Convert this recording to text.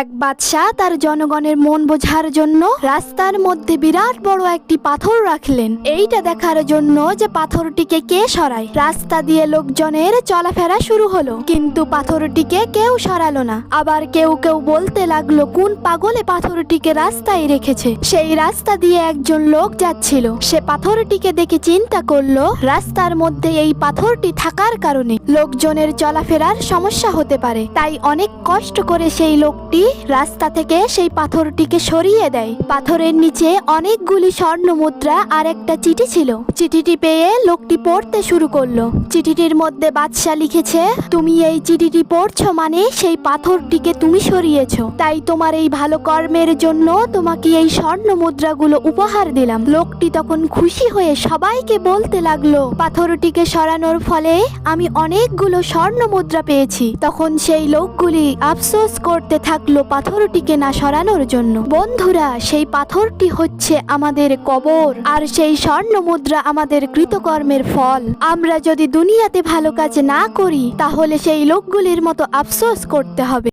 এক বাদশাহ তার জনগণের মন বোঝার জন্য রাস্তার মধ্যে বিরাট বড় একটি পাথর রাখলেন, এইটা দেখার জন্য যে পাথরটিকে কে সরায়। রাস্তা দিয়ে লোকজনের চলাফেরা শুরু হলো, কিন্তু পাথরটিকে কেউ সরালো না। আবার কেউ কেউ বলতে লাগলো, কোন পাগলে পাথরটিকে রাস্তায় রেখেছে। সেই রাস্তা দিয়ে একজন লোক যাচ্ছিল, সে পাথরটিকে দেখে চিন্তা করলো, রাস্তার মধ্যে এই পাথরটি থাকার কারণে লোকজনের চলাফেরার সমস্যা হতে পারে। তাই অনেক কষ্ট করে সেই লোকটি রাস্তা থেকে সেই পাথরটিকে সরিয়ে দেয়। পাথরের নিচে অনেকগুলি স্বর্ণ মুদ্রা আর একটা চিঠি ছিল। চিঠিটি পেয়ে লোকটি পড়তে শুরু করলো। চিঠিটির মধ্যে বাদশা লিখেছে, তুমি এই চিঠিটি পড়ছো মানে সেই পাথরটিকে তুমি সরিয়েছো, তাই তোমার এই ভালো কর্মের জন্য তোমাকে এই স্বর্ণ মুদ্রাগুলো উপহার দিলাম। লোকটি তখন খুশি হয়ে সবাইকে বলতে লাগলো, পাথরটিকে সরানোর ফলে আমি অনেকগুলো স্বর্ণ মুদ্রা পেয়েছি। তখন সেই লোকগুলি আফসোস করতে থাকলো পাথরটিকে না সরানোর জন্য। বন্ধুরা, সেই পাথরটি হচ্ছে আমাদের কবর, আর সেই স্বর্ণ মুদ্রা আমাদের কৃতকর্মের ফল। আমরা যদি দুনিয়াতে ভালো কাজ না করি, তাহলে সেই লোকগুলির মতো আফসোস করতে হবে।